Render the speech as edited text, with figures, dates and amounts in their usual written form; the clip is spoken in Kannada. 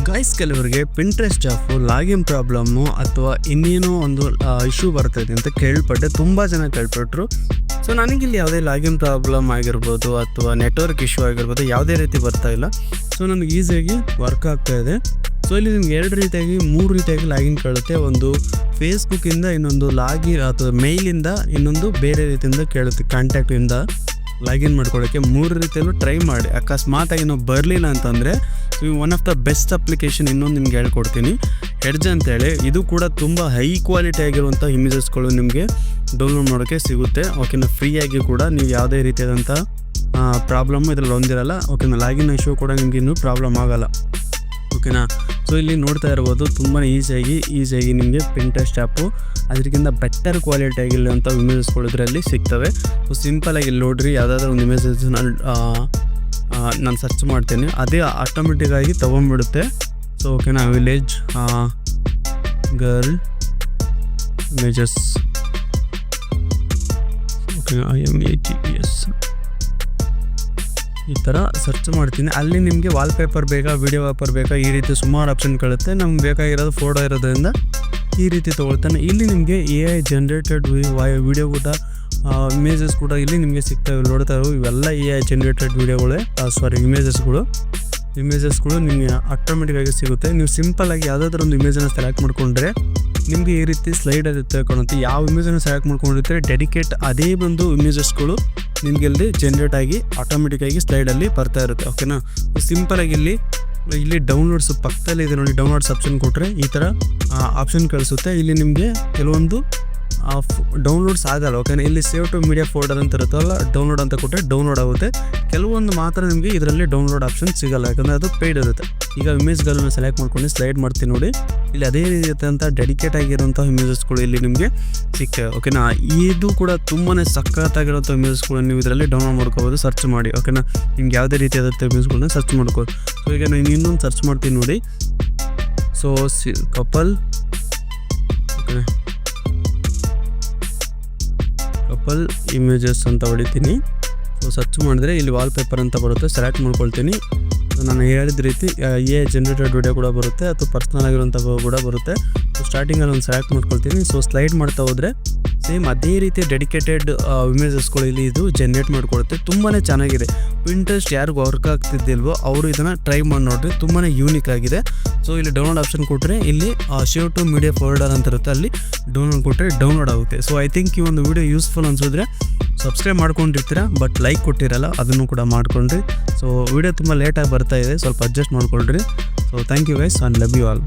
ಗೈಸ್, ಕೆಲವರಿಗೆ ಪಿಂಟ್ರೆಸ್ಟ್ ಆಫು ಲಾಗಿನ್ ಪ್ರಾಬ್ಲಮ್ಮು ಅಥವಾ ಇನ್ನೇನೋ ಒಂದು ಇಶ್ಯೂ ಬರ್ತದೆ ಅಂತ ಕೇಳ್ಪಟ್ಟೆ. ತುಂಬ ಜನ ಕೇಳ್ಪಟ್ಟರು. ಸೊ ನನಗಿಲ್ಲಿ ಯಾವುದೇ ಲಾಗಿನ್ ಪ್ರಾಬ್ಲಮ್ ಆಗಿರ್ಬೋದು ಅಥವಾ ನೆಟ್ವರ್ಕ್ ಇಶ್ಯೂ ಆಗಿರ್ಬೋದು ಯಾವುದೇ ರೀತಿ ಬರ್ತಾ ಇಲ್ಲ. ಸೊ ನನಗೆ ಈಸಿಯಾಗಿ ವರ್ಕ್ ಆಗ್ತಾ ಇದೆ. ಸೊ ಇಲ್ಲಿ ನಿಮ್ಗೆ 2 ರೀತಿಯಾಗಿ 3 ರೀತಿಯಾಗಿ ಲಾಗಿನ್ ಕೇಳುತ್ತೆ. ಒಂದು ಫೇಸ್ಬುಕ್ಕಿಂದ, ಇನ್ನೊಂದು ಲಾಗಿನ್ ಅಥವಾ ಮೇಲಿಂದ, ಇನ್ನೊಂದು ಬೇರೆ ರೀತಿಯಿಂದ ಕೇಳುತ್ತೆ. ಕಾಂಟ್ಯಾಕ್ಟಿಂದ ಲಾಗಿನ್ ಮಾಡ್ಕೊಳ್ಳೋಕ್ಕೆ 3 ರೀತಿಯಲ್ಲೂ ಟ್ರೈ ಮಾಡಿ. ಅಕಸ್ಮಾತಾಗಿ ನಾವು ಬರಲಿಲ್ಲ ಅಂತಂದರೆ one of the best application ಇನ್ನೊಂದು ನಿಮ್ಗೆ ಹೇಳ್ಕೊಡ್ತೀನಿ, ಹೆಡ್ಜ್ ಅಂತೇಳಿ. ಇದು ಕೂಡ ತುಂಬ ಹೈ ಕ್ವಾಲಿಟಿ ಆಗಿರುವಂಥ ಇಮೇಜಸ್ಗಳು ನಿಮಗೆ ಡೌನ್ಲೋಡ್ ಮಾಡೋಕ್ಕೆ ಸಿಗುತ್ತೆ. ಓಕೆನಾ, ಫ್ರೀಯಾಗಿ ಕೂಡ ನೀವು ಯಾವುದೇ ರೀತಿಯಾದಂಥ ಪ್ರಾಬ್ಲಮ್ಮು ಇದರಲ್ಲಿ ಹೊಂದಿರಲ್ಲ. ಓಕೆನಾ, ಲಾಗಿನ್ ಇಶ್ಯೂ ಕೂಡ ನಿಮ್ಗೆ ಇನ್ನೂ ಪ್ರಾಬ್ಲಮ್ ಆಗೋಲ್ಲ. ಓಕೆನಾ, ಸೊ ಇಲ್ಲಿ ನೋಡ್ತಾ ಇರ್ಬೋದು ತುಂಬಾ ಈಸಿಯಾಗಿ ನಿಮಗೆ ಪಿಂಟ್ರೆಸ್ಟ್ ಆ್ಯಪು ಅದಕ್ಕಿಂತ ಬೆಟರ್ ಕ್ವಾಲಿಟಿ ಆಗಿರುವಂಥ ಇಮೇಜಸ್ಗಳು ಇದರಲ್ಲಿ ಸಿಗ್ತವೆ. ಸೊ ಸಿಂಪಲಾಗಿ ನೋಡ್ರಿ, ಯಾವುದಾದ್ರೂ ಒಂದು ಇಮೇಜಸ್ ನಾನು ಸರ್ಚ್ ಮಾಡ್ತೇನೆ, ಅದೇ ಆಟೋಮೆಟಿಕ್ಕಾಗಿ ತೊಗೊಂಡ್ಬಿಡುತ್ತೆ. ಸೊ ಓಕೆನಾ, ವಿಲೇಜ್ ಗರ್ಲ್ ಇಮೇಜಸ್, ಓಕೆನಾ, IMAGES ಈ ಥರ ಸರ್ಚ್ ಮಾಡ್ತೀನಿ. ಅಲ್ಲಿ ನಿಮಗೆ ವಾಲ್ಪೇಪರ್ ಬೇಕಾ, ವಿಡಿಯೋ ಪೇಪರ್ ಬೇಕಾ, ಈ ರೀತಿ ಸುಮಾರು ಆಪ್ಷನ್ ಕೇಳುತ್ತೆ. ನಮ್ಗೆ ಬೇಕಾಗಿರೋದು ಫೋಟೋ ಇರೋದ್ರಿಂದ ಈ ರೀತಿ ತೊಗೊಳ್ತಾನೆ. ಇಲ್ಲಿ ನಿಮಗೆ AI ಜನ್ರೇಟೆಡ್ ವಿಡಿಯೋ ಕೂಡ ಇಮೇಜಸ್ ಕೂಡ ಇಲ್ಲಿ ನಿಮಗೆ ಸಿಗ್ತವೆ. ನೋಡ್ತಾ ಇರೋ ಇವೆಲ್ಲ AI ಜನ್ರೇಟೆಡ್ ವಿಡಿಯೋಗಳೇ, ಇಮೇಜಸ್ಗಳು ನಿಮಗೆ ಆಟೋಮೆಟಿಕ್ಕಾಗಿ ಸಿಗುತ್ತೆ. ನೀವು ಸಿಂಪಲ್ಲಾಗಿ ಯಾವುದಾದ್ರೂ ಒಂದು ಇಮೇಜನ್ನು ಸೆಲೆಕ್ಟ್ ಮಾಡಿಕೊಂಡ್ರೆ ನಿಮಗೆ ಈ ರೀತಿ ಸ್ಲೈಡ್ ಇರುತ್ತೆ ಕಾಣುತ್ತೆ. ಯಾವ ಇಮೇಜನ್ನು ಸೆಲೆಕ್ಟ್ ಮಾಡ್ಕೊಂಡಿರ್ತಾರೆ ಡೆಡಿಕೇಟ್ ಅದೇ ಒಂದು ಇಮೇಜಸ್ಗಳು ನಿಮಗೆ ಇಲ್ಲಿ ಜನ್ರೇಟ್ ಆಗಿ ಆಟೋಮೆಟಿಕ್ಕಾಗಿ ಸ್ಲೈಡಲ್ಲಿ ಬರ್ತಾ ಇರುತ್ತೆ. ಓಕೆನಾ, ಸಿಂಪಲಾಗಿ ಇಲ್ಲಿ ಡೌನ್ಲೋಡ್ಸ್ ಪಕ್ಕದಲ್ಲಿ ಇದೆ ನೋಡಿ, ಡೌನ್ಲೋಡ್ಸ್ ಆಪ್ಷನ್ ಕೊಟ್ಟರೆ ಈ ಥರ ಆಪ್ಷನ್ ಕಳಿಸುತ್ತೆ. ಇಲ್ಲಿ ನಿಮಗೆ ಕೆಲವೊಂದು ಡೌನ್ಲೋಡ್ಸ್ ಆಗಲ್ಲ. ಓಕೆನಾ, ಇಲ್ಲಿ ಸೇವ್ ಟು ಮೀಡಿಯಾ ಫೋಲ್ಡರ್ ಅಂತ ಇರುತ್ತಲ್ಲ, ಡೌನ್ಲೋಡ್ ಅಂತ ಕೊಟ್ಟರೆ ಡೌನ್ಲೋಡ್ ಆಗುತ್ತೆ. ಕೆಲವೊಂದು ಮಾತ್ರ ನಿಮಗೆ ಇದರಲ್ಲಿ ಡೌನ್ಲೋಡ್ ಆಪ್ಷನ್ ಸಿಗಲ್ಲ, ಯಾಕಂದರೆ ಅದು ಪೇಯ್ಡ್ ಇರುತ್ತೆ. ಈಗ ಇಮೇಜ್ಗಳನ್ನ ಸೆಲೆಕ್ಟ್ ಮಾಡ್ಕೊಂಡು ಸ್ಲೈಡ್ ಮಾಡ್ತೀನಿ ನೋಡಿ, ಇಲ್ಲಿ ಅದೇ ರೀತಿಯಾದಂಥ ಡೆಡಿಕೇಟ್ ಆಗಿರುವಂಥ ಇಮೇಜಸ್ಗಳು ಇಲ್ಲಿ ನಿಮಗೆ ಸಿಗ್ತವೆ. ಓಕೆನಾ, ಇದು ಕೂಡ ತುಂಬಾ ಸಖತ್ತಾಗಿರುವಂಥ ಇಮೇಜಸ್ಗಳು ನೀವು ಇದರಲ್ಲಿ ಡೌನ್ಲೋಡ್ ಮಾಡ್ಕೋಬೋದು. ಸರ್ಚ್ ಮಾಡಿ. ಓಕೆನಾ, ನಿಮ್ಗೆ ಯಾವುದೇ ರೀತಿಯಾದಂಥ ಇಮೇಜ್ಗಳನ್ನ ಸರ್ಚ್ ಮಾಡ್ಕೋಬೋದು. ಸೊ ಈಗ ನಾನು ಇನ್ನೊಂದು ಸರ್ಚ್ ಮಾಡ್ತೀನಿ ನೋಡಿ. So couple, okay, couple images ಅಂತ ಹೊಡಿತೀನಿ. ಸೊ ಸರ್ಚ್ ಮಾಡಿದ್ರೆ ಇಲ್ಲಿ ವಾಲ್ಪೇಪರ್ ಅಂತ ಬರುತ್ತೆ, ಸೆಲೆಕ್ಟ್ ಮಾಡ್ಕೊಳ್ತೀನಿ. ಸೊ ನಾನು ಹೇಳಿದ ರೀತಿ AI ಜನ್ರೇಟೆಡ್ ವಿಡಿಯೋ ಕೂಡ ಬರುತ್ತೆ, ಅಥವಾ ಪರ್ಸ್ನಲ್ ಆಗಿರುವಂಥ ಕೂಡ ಬರುತ್ತೆ. ಸೊ ಸ್ಟಾರ್ಟಿಂಗಲ್ಲಿ ಒಂದು ಸೆಲೆಕ್ಟ್ ಮಾಡ್ಕೊಳ್ತೀನಿ. ಸೊ ಸ್ಲೈಡ್ ಮಾಡ್ತಾ ಹೋದರೆ ಸೇಮ್ ಅದೇ ರೀತಿ ಡೆಡಿಕೇಟೆಡ್ ಇಮೇಜಸ್ಗಳು ಇಲ್ಲಿ ಇದು ಜನ್ರೇಟ್ ಮಾಡ್ಕೊಳುತ್ತೆ. ತುಂಬಾ ಚೆನ್ನಾಗಿದೆ. ಪಿಂಟ್ರೆಸ್ಟ್ ಯಾರಿಗೂ ವರ್ಕ್ ಆಗ್ತಿದ್ದಿಲ್ವೋ ಅವರು ಇದನ್ನು ಟ್ರೈ ಮಾಡಿ ನೋಡಿರಿ, ತುಂಬಾ ಯೂನಿಕ್ ಆಗಿದೆ. ಸೊ ಇಲ್ಲಿ ಡೌನ್ಲೋಡ್ ಆಪ್ಷನ್ ಕೊಟ್ಟರೆ ಇಲ್ಲಿ ಸೇವ್ ಟು ಮೀಡಿಯಾ ಫೋಲ್ಡರ್ ಅಂತ ಇರುತ್ತೆ, ಅಲ್ಲಿ ಡೌನ್ಲೋಡ್ ಕೊಟ್ಟರೆ ಡೌನ್ಲೋಡ್ ಆಗುತ್ತೆ. ಸೊ ಐ ಥಿಂಕ್ ಈ ಒಂದು ವಿಡಿಯೋ ಯೂಸ್ಫುಲ್ ಅನಿಸಿದ್ರೆ ಸಬ್ಸ್ಕ್ರೈಬ್ ಮಾಡ್ಕೊಂಡಿರ್ತೀರ, ಬಟ್ ಲೈಕ್ ಕೊಟ್ಟಿರಲ್ಲ, ಅದನ್ನು ಕೂಡ ಮಾಡ್ಕೊಂಡ್ರಿ. ಸೊ ವಿಡಿಯೋ ತುಂಬ ಲೇಟಾಗಿ ಬರ್ತಾ ಇದೆ, ಸ್ವಲ್ಪ ಅಡ್ಜಸ್ಟ್ ಮಾಡ್ಕೊಳ್ರಿ. So thank you guys, and love you all.